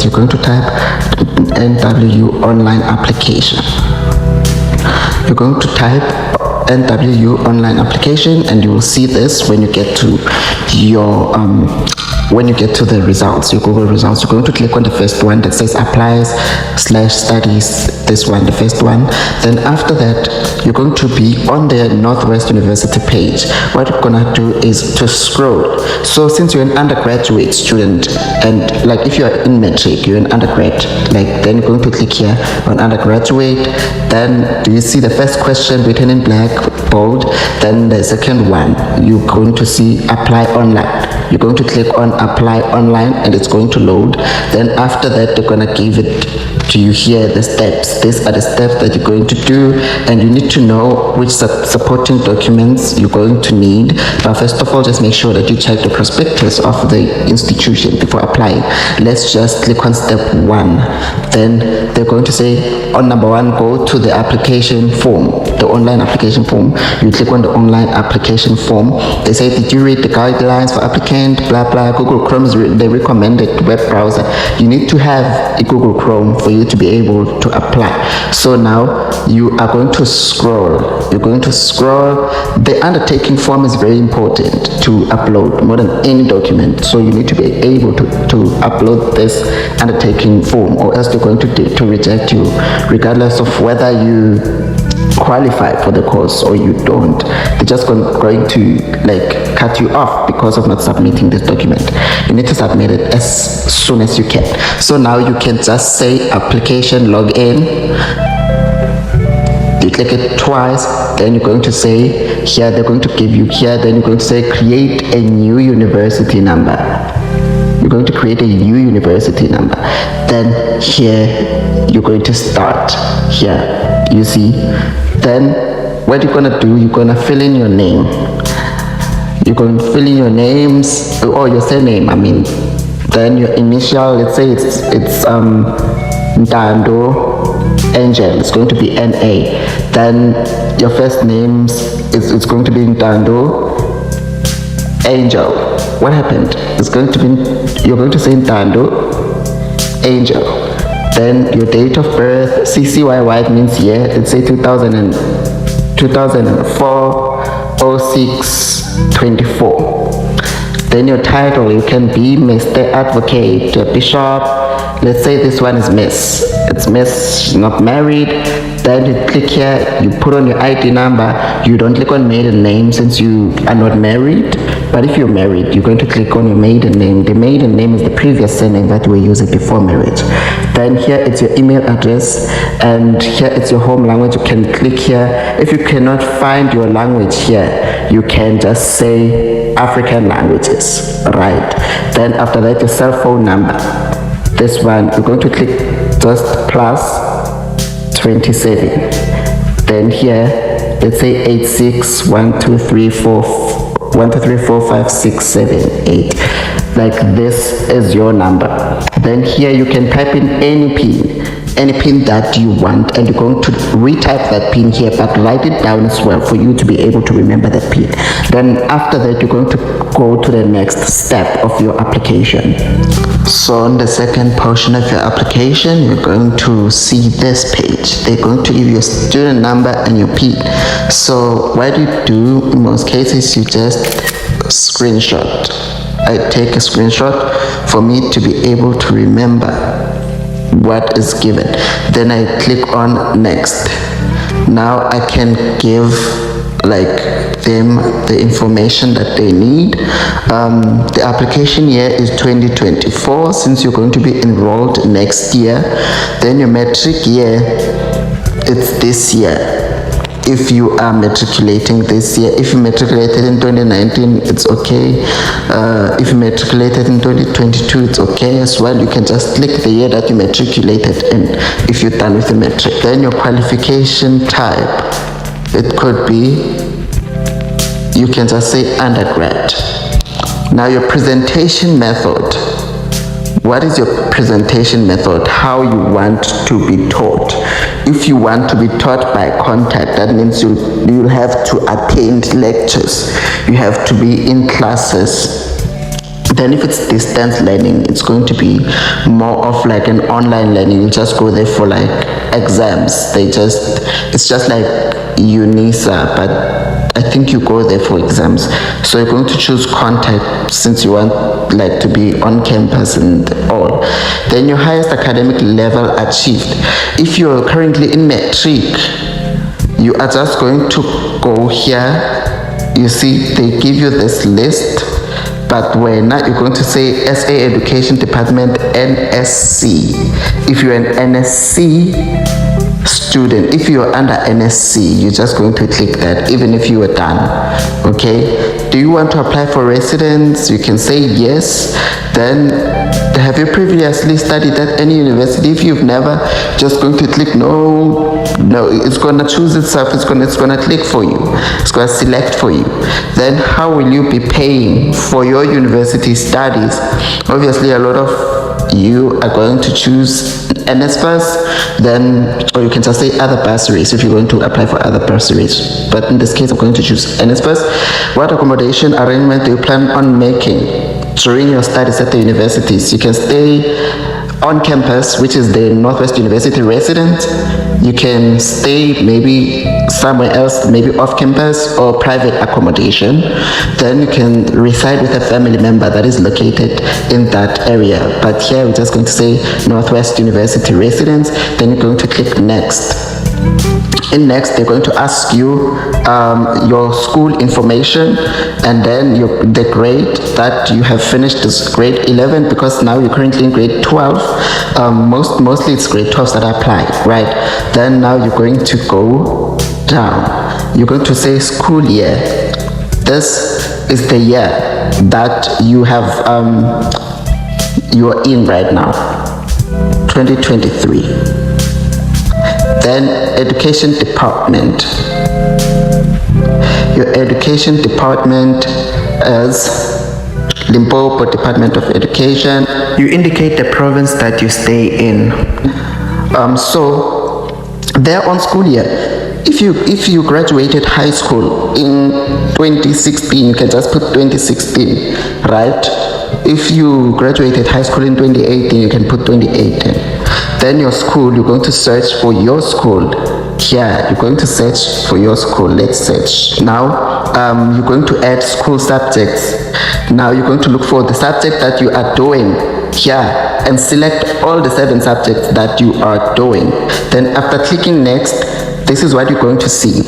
you're going to type NWU online application. You're going to type NWU online application, and you will see this when you get to your the results, your Google results. You're going to click on the first one that says applies/studies, this one, the first one. Then after that, you're going to be on the Northwest University page. What you're gonna do is to scroll. So since you're an undergraduate student, and like if you're in matric, you're an undergrad, then you're going to click here on undergraduate. Then do you see the first question written in black, bold? Then the second one, you're going to see apply online. You're going to click on apply online, and it's going to load. Then after that, they're gonna give it to you here, the steps. These are the steps that you're going to do, and you need to know which supporting documents you're going to need. But first of all, just make sure that you check the prospectus of the institution before applying. Let's just click on step 1. Then they're going to say on number 1, go to the application form, the online application form. You click on the online application form. They say, did you read the guidelines for applicant, blah blah. Google Chrome is the recommended web browser. You need to have a Google Chrome for you to be able to apply. So now you are going to scroll. You're going to scroll. The undertaking form is very important to upload more than any document. So you need to be able to upload this undertaking form, or else they're going to reject you, regardless of whether you qualify for the course or you don't. They're just going to cut you off because of not submitting this document. You need to submit it as soon as you can. So now you can just say application login. You click it twice, then you're going to say here, they're going to give you here, then you're going to say create a new university number. You're going to create a new university number. Then here you're going to start here, you see. Then what you're going to do, you're going to fill in your name. You're going to fill in your names, or your surname, then your initial, let's say it's Ntando Angel, it's going to be NA. Then your first names, it's going to be Ntando Angel. What happened? It's going to be, you're going to say Ntando Angel. Then your date of birth, CCYY means year, let's say 2004, 06, 24. Then your title, you can be Mr. Advocate, Bishop. Let's say this one is Miss. It's Miss, she's not married. Then you click here, you put on your ID number. You don't click on maiden name since you are not married. But if you're married, you're going to click on your maiden name. The maiden name is the previous surname that we were using before marriage. Then here it's your email address, and here it's your home language. You can click here. If you cannot find your language here, you can just say African languages, right? Then after that, your cell phone number. This one, you're going to click just +27. Then here, let's say 8612345678. Like this is your number. Then here you can type in any pin that you want, and you're going to retype that pin here, but write it down as well for you to be able to remember that pin. Then after that, you're going to go to the next step of your application. So on the second portion of your application, you're going to see this page. They're going to give you a student number and your PIN. So what you do in most cases, you just screenshot. I take a screenshot for me to be able to remember what is given. Then I click on next. Now I can give them the information that they need. The application year is 2024, since you're going to be enrolled next year. Then your matric year, it's this year. If you are matriculating this year, if you matriculated in 2019, it's okay. If you matriculated in 2022, it's okay as well. You can just click the year that you matriculated in if you're done with the matric. Then your qualification type, it could be, you can just say undergrad. Now your presentation method. What is your presentation method? How you want to be taught? If you want to be taught by contact, that means you'll have to attend lectures. You have to be in classes Then if it's distance learning, it's going to be more of like an online learning. You just go there for like exams. It's just like UNISA, but I think you go there for exams. So you're going to choose contact since you want like to be on campus and all. Then your highest academic level achieved. If you're currently in matric, you are just going to go here. You see, they give you this list. But when you're going to say SA Education Department NSC. If you're an NSC student, if you're under NSC, you're just going to click that even if you are done. Okay, do you want to apply for residence? You can say yes. Then have you previously studied at any university? If you've never, just going to click no. It's gonna choose itself. It's gonna click for you. It's gonna select for you. Then how will you be paying for your university studies? Obviously a lot of you are going to choose NSFAS, then, or you can just say other bursaries if you're going to apply for other bursaries. But in this case, I'm going to choose NSFAS. What accommodation arrangement do you plan on making during your studies at the universities? You can stay on campus, which is the Northwest University residence. You can stay maybe somewhere else, maybe off campus or private accommodation. Then you can reside with a family member that is located in that area. But here we're just going to say Northwest University residence. Then you're going to click next. In next, they're going to ask you your school information and then the grade that you have finished is grade 11, because now you're currently in grade 12. Mostly it's grade 12s that apply, right? Then now you're going to go down. You're going to say school year. This is the year that you have you're in right now, 2023. Then education department. Your education department is Limpopo Department of Education. You indicate the province that you stay in. So there on school year, if you graduated high school in 2016, you can just put 2016, right? If you graduated high school in 2018, you can put 2018. Then your school, you're going to search for your school. Here, you're going to search for your school. Let's search. Now, you're going to add school subjects. Now, you're going to look for the subject that you are doing here and select all the 7 subjects that you are doing. Then after clicking next, this is what you're going to see.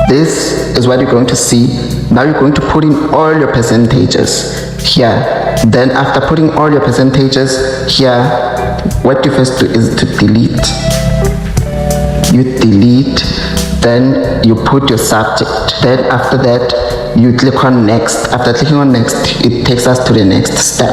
This is what you're going to see. Now you're going to put in all your percentages here. Then after putting all your percentages here, what you first do is to delete. You delete, then you put your subject. Then after that, you click on next. After clicking on next, it takes us to the next step.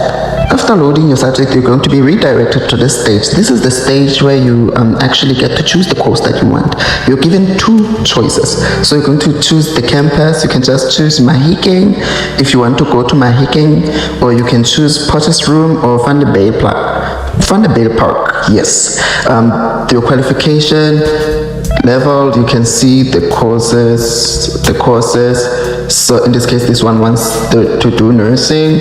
After loading your subject, you're going to be redirected to this stage. This is the stage where you actually get to choose the course that you want. You're given 2 choices. So you're going to choose the campus. You can just choose Mahikeng if you want to go to Mahikeng, or you can choose Potchefstroom or Vanderbilt Park. Yes. Your qualification level, you can see the courses. So in this case, this one wants to do nursing,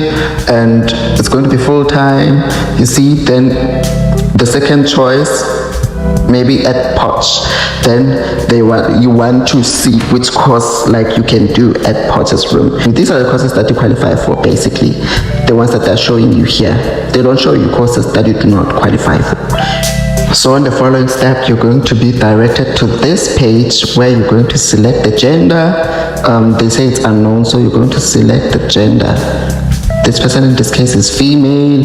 and it's going to be full-time. You see, then the second choice, maybe at Potch. Then you want to see which course like you can do at Potchefstroom. And these are the courses that you qualify for, basically. The ones that they're showing you here. They don't show you courses that you do not qualify for. So in the following step, you're going to be directed to this page where you're going to select the gender. They say it's unknown, so you're going to select the gender. This person in this case is female,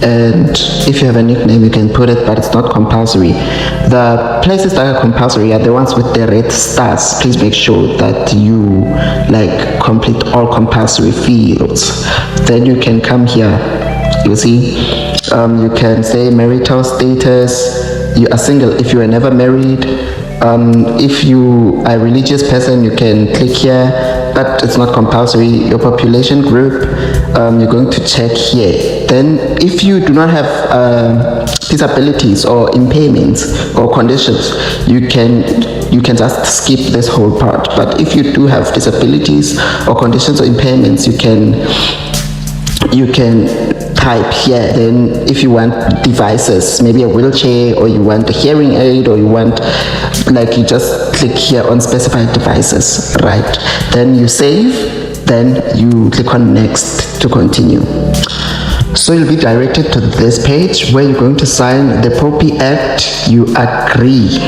and if you have a nickname you can put it, but it's not compulsory. The places that are compulsory are the ones with the red stars. Please make sure that you like complete all compulsory fields. Then you can come here. You see, you can say marital status. You are single if you are never married. If you are a religious person, you can click here, but it's not compulsory. Your population group, you're going to check here. Then if you do not have disabilities or impairments or conditions, you can just skip this whole part. But if you do have disabilities or conditions or impairments, you you can type here. Then if you want devices, maybe a wheelchair, or you want a hearing aid, or you want, like, you just click here on specified devices, right? Then you save, then you click on next to continue. So you'll be directed to this page where you're going to sign the POPI Act. You agree,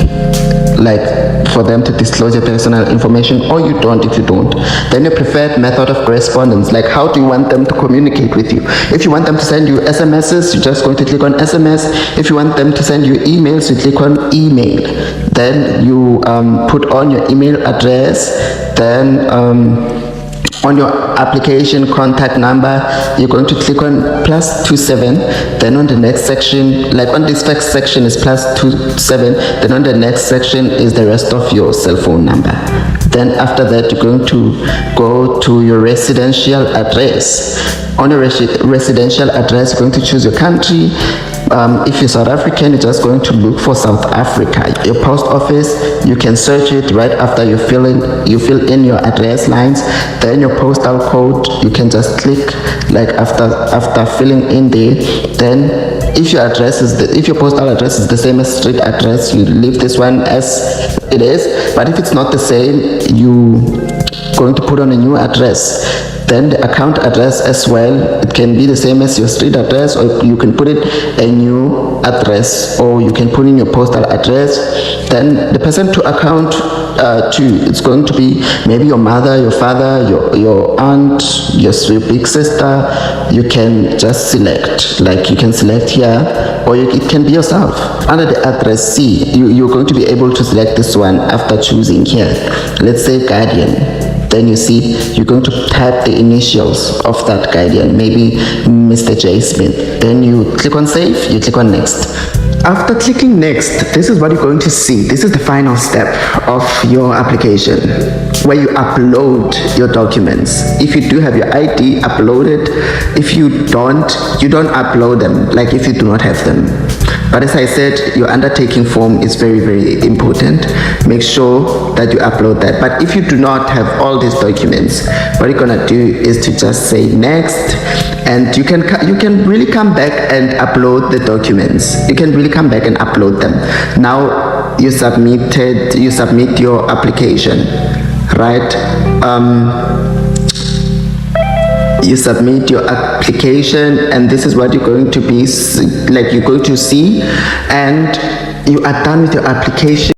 like, for them to disclose your personal information, or you don't if you don't. Then your preferred method of correspondence, like how do you want them to communicate with you? If you want them to send you SMSs, you're just going to click on SMS. If you want them to send you emails, you click on email. Then you put on your email address. Then on your application contact number, you're going to click on +27. Then on the next section, like on this first section is +27, then on the next section is the rest of your cell phone number. Then after that, you're going to go to your residential address. On your residential address, you're going to choose your country. If you're South African, you're just going to look for South Africa. Your post office, you can search it right after you fill in your address lines. Then your postal code, you can just click, like, after filling in there. Then if your postal address is the same as street address, you leave this one as it is. But if it's not the same, you going to put on a new address. Then the account address as well, it can be the same as your street address, or you can put it a new address, or you can put in your postal address. Then the person to account to, it's going to be maybe your mother, your father, your aunt, your big sister. You can just select, like you can select here, or it can be yourself. Under the address C, you're going to be able to select this one after choosing here. Let's say guardian. Then you see, you're going to type the initials of that guardian, maybe Mr. J. Smith. Then you click on save, you click on next. After clicking next, this is what you're going to see. This is the final step of your application, where you upload your documents. If you do have your ID, upload it. If you don't upload them, like if you do not have them. But as I said, your undertaking form is very, very important. Make sure that you upload that. But if you do not have all these documents, what you're gonna do is to just say next, and you can really come back and upload the documents. You can really come back and upload them. Now you submit your application, right? You submit your application, and this is what you're going to be like, you're going to see, and you are done with your application.